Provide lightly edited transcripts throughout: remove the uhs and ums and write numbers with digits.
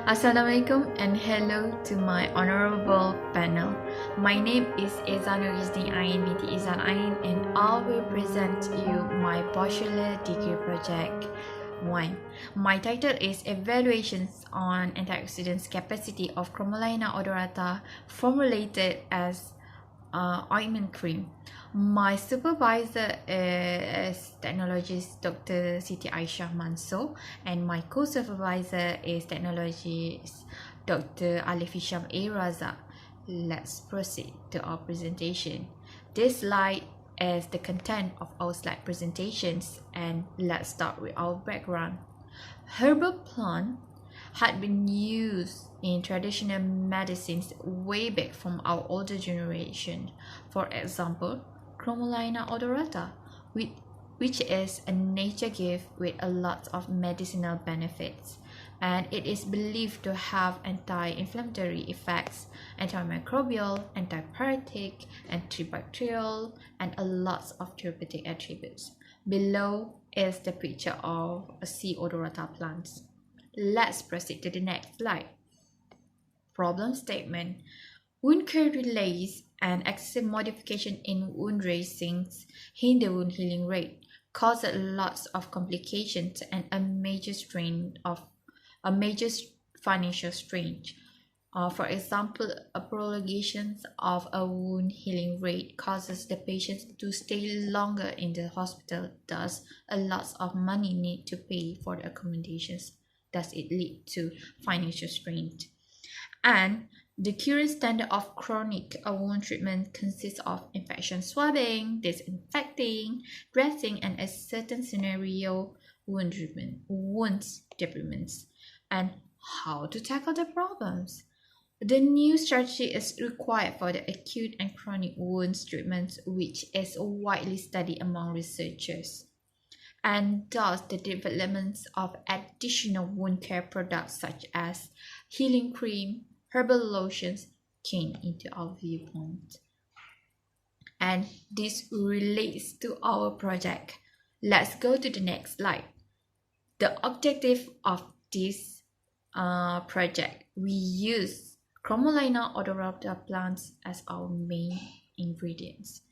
Assalamualaikum and hello to my honorable panel. My name is Ezanur Izdin Ain binti Izan Ain and I will present you my bachelor degree project 1. My title is Evaluations on Antioxidants Capacity of Chromolaena Odorata Formulated as Ointment Cream. My supervisor is technologist Dr. Siti Aisyah Mansour and my co-supervisor is technologist Dr. Alif Hisham A. Razak. Let's proceed to our presentation. This slide is the content of our slide presentations, and let's start with our background. Herbal plant had been used in traditional medicines way back from our older generation. For example, Chromolaena odorata, which is a nature gift with a lot of medicinal benefits, and it is believed to have anti-inflammatory effects, antimicrobial, antipyretic, antibacterial, and a lot of therapeutic attributes. Below is the picture of a C. odorata plants. Let's proceed to the next slide. Problem statement. Wound care delays and excessive modification in wound dressings hinder wound healing rate, cause lots of complications and a major financial strain. For example, a prolongation of a wound healing rate causes the patient to stay longer in the hospital, thus a lot of money need to pay for the accommodations. Does it lead to financial strain? And the current standard of chronic wound treatment consists of infection swabbing, disinfecting, dressing, and a certain scenario wound debridements. And how to tackle the problems? The new strategy is required for the acute and chronic wounds treatment, which is widely studied among researchers, and thus the development of additional wound care products such as healing cream, herbal lotions came into our viewpoint. And this relates to our project. Let's go to the next slide. The objective of this project, we use Chromolaena odorata plants as our main ingredients.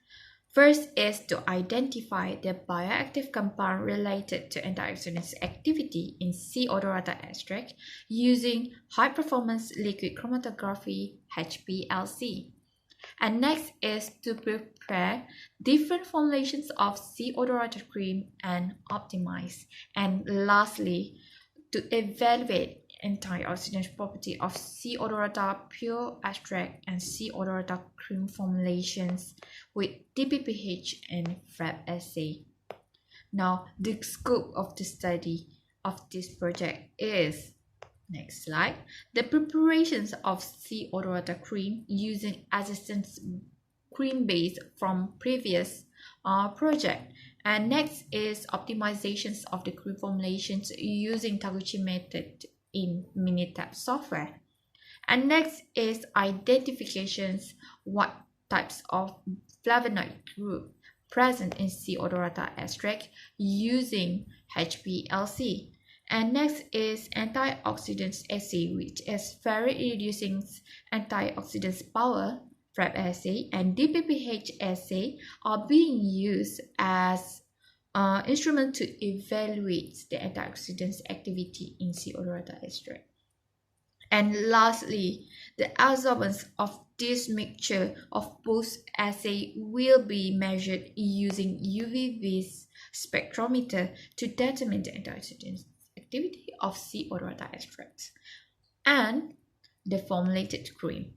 First is to identify the bioactive compound related to antioxidant activity in C. odorata extract using high-performance liquid chromatography HPLC. And next is to prepare different formulations of C. odorata cream and optimize. And lastly, to evaluate antioxidant property of C. odorata pure extract and C. odorata cream formulations with DPPH and FRAP assay. Now, the scope of the study of this project is, next slide, the preparations of C. odorata cream using existing cream base from previous project. And next is optimizations of the cream formulations using Taguchi method in Minitab software. And next is identifications what types of flavonoid group present in C. odorata extract using HPLC. And next is antioxidants assay, which is ferret reducing antioxidants power FRAP assay and DPPH assay are being used as instrument to evaluate the antioxidants activity in C. odorata extract. And lastly, the absorbance of this mixture of both assay will be measured using UV-Vis spectrometer to determine the antioxidants activity of C. odorata extracts and the formulated cream.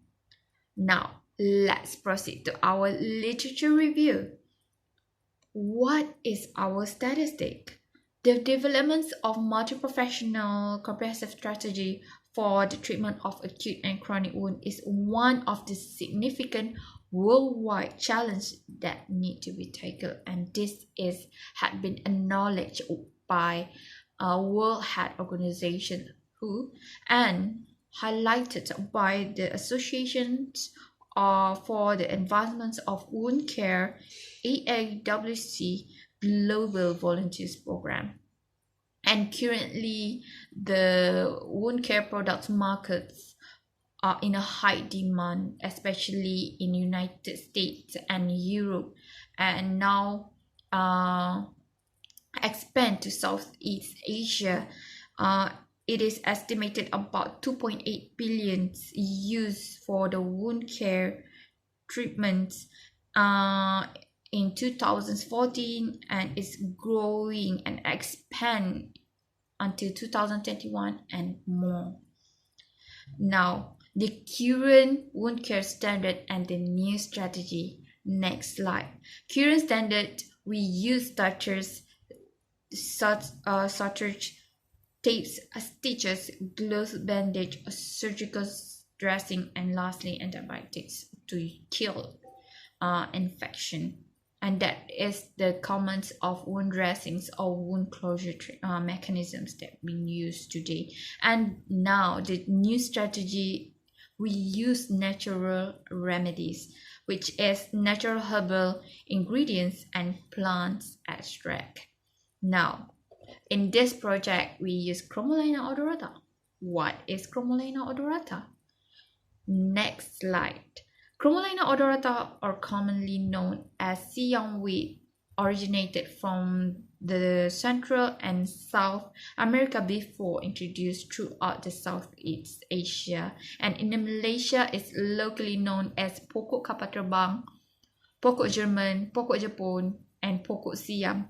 Now, let's proceed to our literature review. What is our statistic? The development of multi-professional comprehensive strategy for the treatment of acute and chronic wound is one of the significant worldwide challenges that need to be tackled, and this had been acknowledged by World Health Organization WHO and highlighted by the Associations for the Advancement of Wound Care AAWC Global Volunteers Program. And currently, the wound care products markets are in a high demand, especially in United States and Europe, and now expand to Southeast Asia. Uh, it is estimated about 2.8 billion used for the wound care treatments in 2014, and is growing and expand until 2021 and more. Now, the current wound care standard and the new strategy. Next slide. Current standard, we use stitches, sutures, tapes, stitches, gloves, bandage, surgical dressing, and lastly antibiotics to kill infection. And that is the comments of wound dressings or wound closure mechanisms that we use today. And now the new strategy, we use natural remedies, which is natural herbal ingredients and plants extract. Now, in this project, we use Chromolaena odorata. What is Chromolaena odorata? Next slide. Chromolaena odorata, or commonly known as Siam weed, originated from the Central and South America before introduced throughout the Southeast Asia, and in Malaysia is locally known as pokok kapal terbang, pokok German, pokok Jepun, and pokok Siam.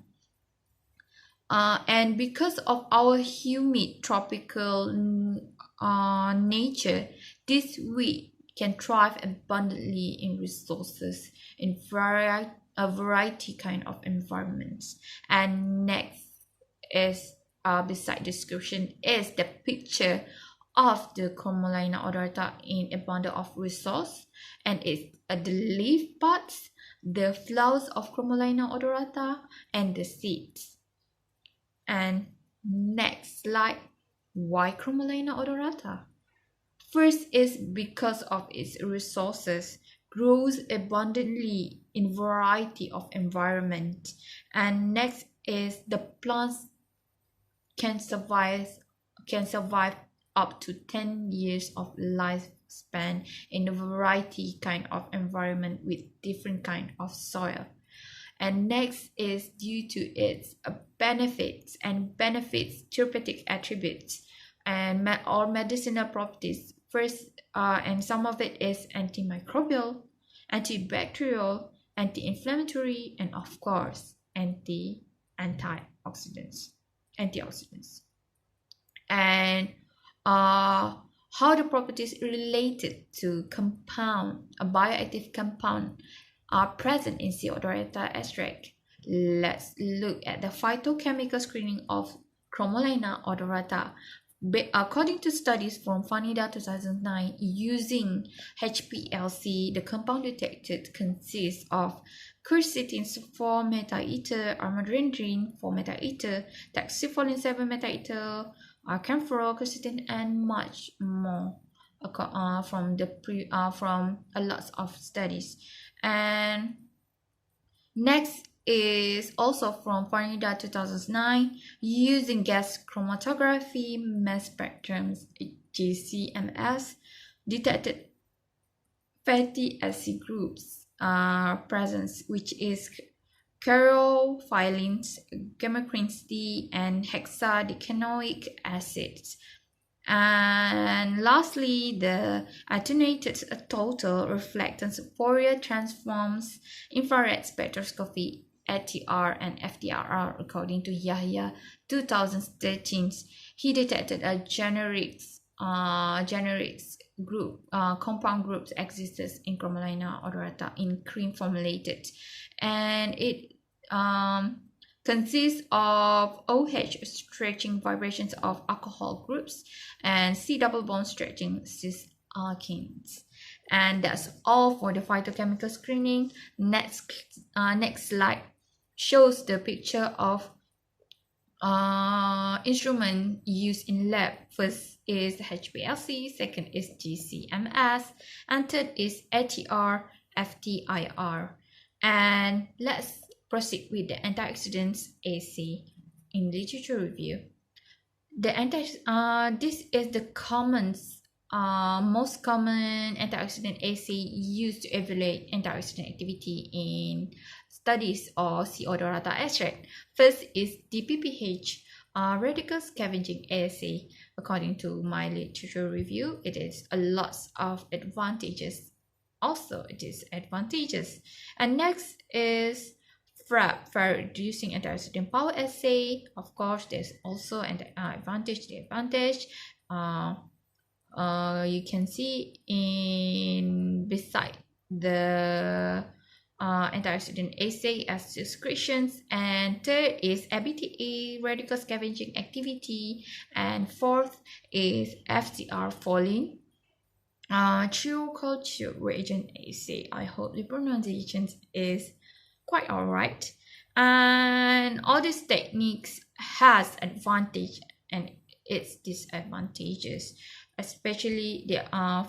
And because of our humid tropical nature, this weed can thrive abundantly in resources in a variety kind of environments. And next is beside description is the picture of the Chromolaena odorata in a bundle of resource, and it's the leaf parts, the flowers of Chromolaena odorata, and the seeds. And next slide, why Chromolaena odorata? First is because of its resources, grows abundantly in variety of environment. And next is the plants can survive up to 10 years of lifespan in a variety kind of environment with different kind of soil. And next is due to its benefits therapeutic attributes and or medicinal properties. First, and some of it is antimicrobial, antibacterial, anti-inflammatory, and of course antioxidants. And how the properties related to a bioactive compound are present in sea Odorata extract. Let's look at the phytochemical screening of Chromolaena odorata. According to studies from Fanida 2009, using HPLC, the compound detected consists of quercetin 4-metaether, armadurenedrine 4-metaether, taxifolin 7-metaether, camphor, quercetin, and much more from a lot of studies. And next is also from Fanida 2009, using gas chromatography mass spectrum GCMS, detected fatty acid groups presence, which is caryophyllene, gammacrine D, and hexadecanoic acids. And lastly, the attenuated total reflectance Fourier transforms infrared spectroscopy ATR and FDRR. According to Yahya 2013, he detected a generics group compound groups exists in Chromolaena odorata in cream formulated, and it consists of OH stretching vibrations of alcohol groups and C double bond stretching cis alkenes. And that's all for the phytochemical screening. Next slide shows the picture of instrument used in lab. First is HPLC, second is GCMS, and third is ATR, FTIR. And let's proceed with the antioxidants AC in literature review. This is the most common antioxidant assay used to evaluate antioxidant activity in studies or see Odorata extract. First is DPPH, radical scavenging assay. According to my literature review, it is a lot of advantages. Also, it is advantageous. And next is FRAP, for reducing antioxidant power assay. Of course, there's also an advantage. The advantage, you can see in beside the antioxidant assay as descriptions. And third is ABTA, radical scavenging activity. And fourth is FCR Folin, true culture reagent assay. I hope the pronunciation is quite alright. And all these techniques has advantage and its disadvantages, especially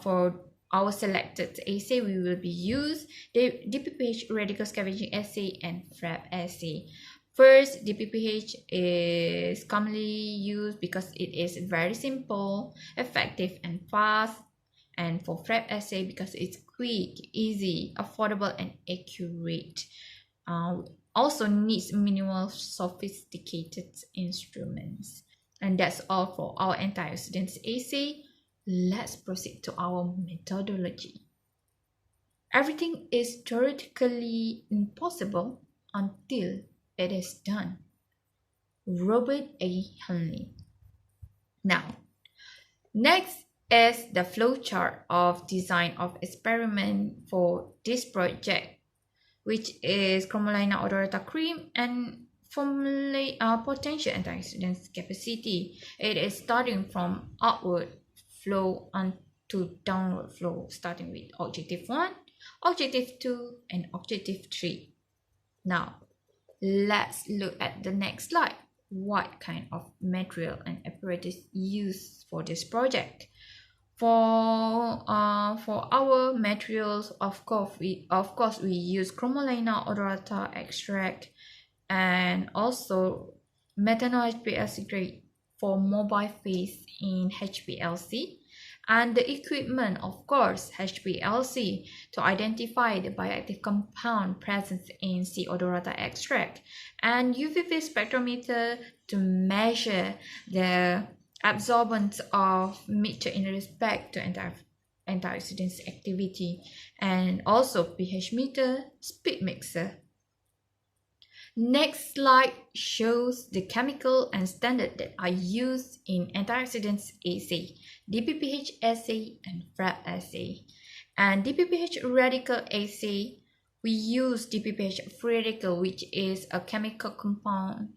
for our selected assay. We will be use the DPPH radical scavenging assay and FRAP assay. First, DPPH is commonly used because it is very simple, effective, and fast. And for FRAP assay because it's quick, easy, affordable, and accurate. Also needs minimal sophisticated instruments. And that's all for our antioxidants assay. Let's proceed to our methodology. Everything is theoretically impossible until it is done. Robert A. Henley. Now, next is the flowchart of design of experiment for this project, which is Chromolaena Odorata cream and formulate potential antioxidant capacity. It is starting from upward flow onto downward flow, starting with objective 1, objective 2, and objective 3. Now, let's look at the next slide. What kind of material and apparatus used for this project? For our materials, of course we use Chromolaena Odorata extract and also methanol HPLC grade for mobile phase in HPLC, and the equipment, of course, HPLC to identify the bioactive compound present in C. odorata extract, and UV spectrometer to measure the absorbance of mixture in respect to antioxidants activity, and also pH meter, speed mixer. Next slide shows the chemical and standard that are used in antioxidants assay, DPPH assay and FRAP assay. And DPPH radical assay, we use DPPH free radical, which is a chemical compound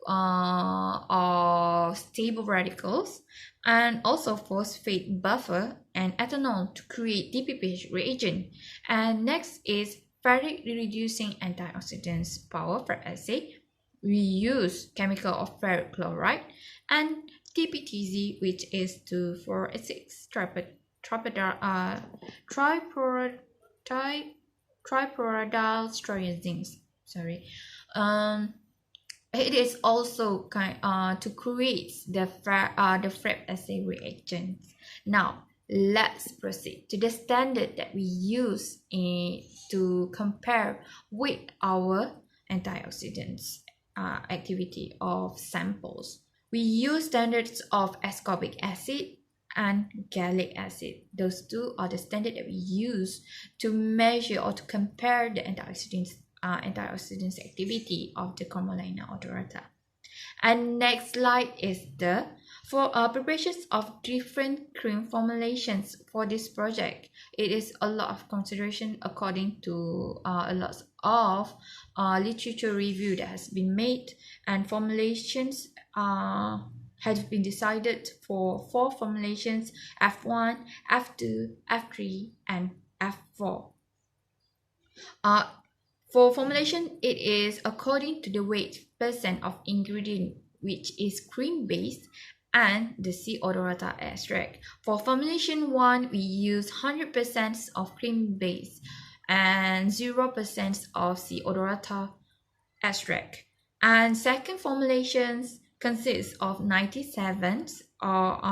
of stable radicals, and also phosphate buffer and ethanol to create DPPH reagent. And next is ferric reducing antioxidants power for assay. We use chemical of ferric chloride and TPTZ, which is 2,4,6 tripyridyl stroyazines. It is also to create the FRAP assay reagents. Now, let's proceed to the standard that we use to compare with our antioxidants activity of samples. We use standards of ascorbic acid and gallic acid. Those two are the standard that we use to measure or to compare the antioxidants activity of the Chromolaena odorata. And next slide is the preparations of different cream formulations for this project. It is a lot of consideration according to a lot of literature review that has been made, and formulations has been decided for 4 formulations: F1, F2, F3, and F4. For formulation, it is according to the weight percent of ingredient, which is cream based, and the C. odorata extract. For formulation 1, we use 100% of cream base and 0% of C. odorata extract. And second formulations, consists of 97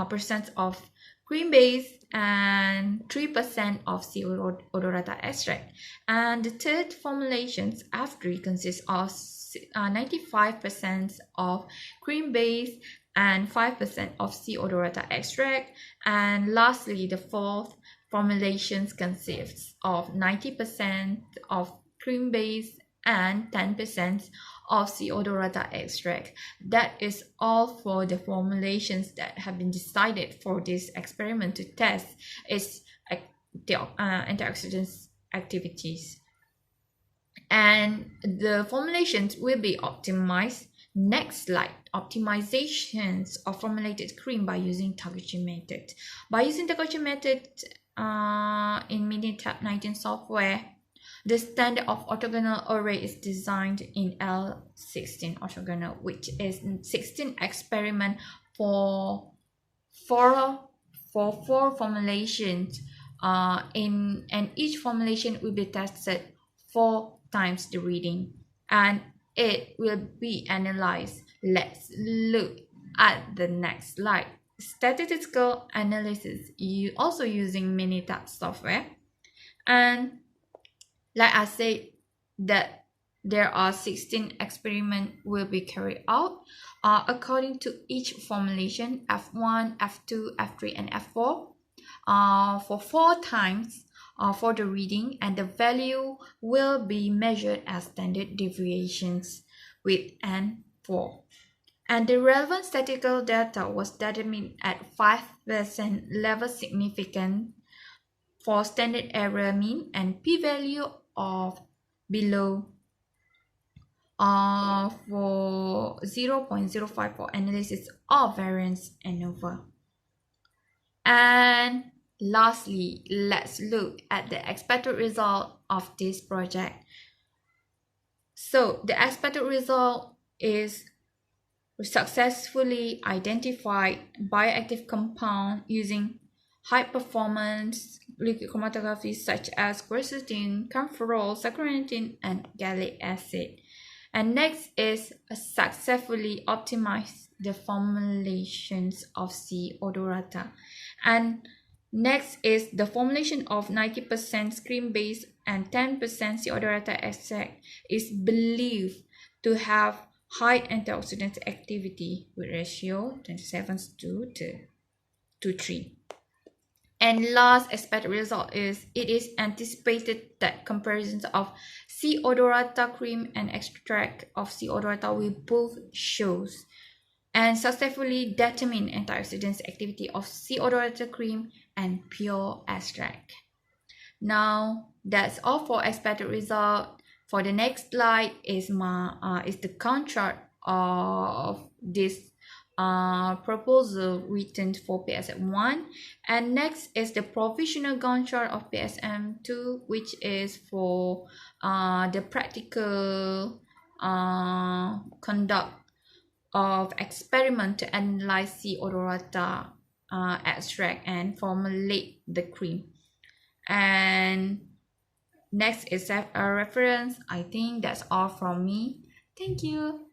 percent of cream base and 3% of C. odorata extract. And the third formulations F3 consists of 95% of cream base and 5% of C. odorata extract. And lastly, the fourth formulations consists of 90% of cream base and 10% of C. odorata extract. That is all for the formulations that have been decided for this experiment to test its antioxidant activities. And the formulations will be optimized. Next slide, optimizations of formulated cream by using Taguchi method. By using Taguchi method in Minitab 19 software, the standard of orthogonal array is designed in L16 orthogonal, which is 16 experiment for four formulations. And each formulation will be tested 4 times the reading, and it will be analyzed. Let's look at the next slide. Statistical analysis, also using Minitab software. And like I said, that there are 16 experiments will be carried out according to each formulation, F1, F2, F3, and F4 for 4 times for the reading, and the value will be measured as standard deviations with N4. And the relevant statistical data was determined at 5% level significant for standard error mean and p-value of below for 0.05 for analysis of variance ANOVA. And lastly, let's look at the expected result of this project. So the expected result is successfully identified bioactive compound using high performance liquid chromatography such as quercetin, camphorol, saccharotin, and gallic acid. And next is successfully optimize the formulations of C. odorata. And next is the formulation of 90% cream base and 10% C. odorata extract is believed to have high antioxidant activity with ratio 27:3. And last expected result is it is anticipated that comparisons of C. odorata cream and extract of C. odorata will both shows and successfully determine antioxidant activity of C. odorata cream and pure extract. Now that's all for expected result. For the next slide is the contract of this proposal written for PSM1, and next is the provisional Gantt chart of PSM2, which is for the practical conduct of experiment to analyze C. odorata extract and formulate the cream. And next is a reference. I think that's all from me. Thank you.